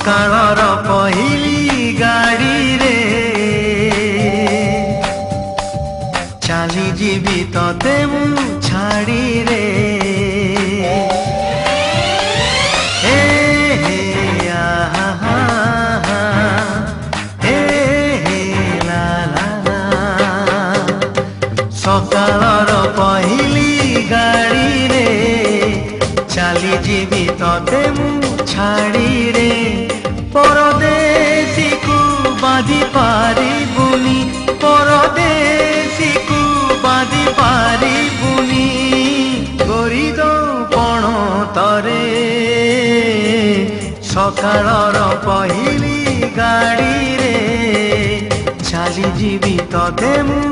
सकाळर पहिली गाड़ी रे चाली जीवी तते मु छाड़ी रे हे हे आहा हे हे ला ला ला सकाळर पहिली गाड़ी रे चाली जीवी तते मु छाड़ी रे परदेसी को बांधी पारिबुनी परदेसी को बांधी पारिबुनी गरी दो पण तरे सकाळर पहिली गाड़ी रे चाली जीवी तते मु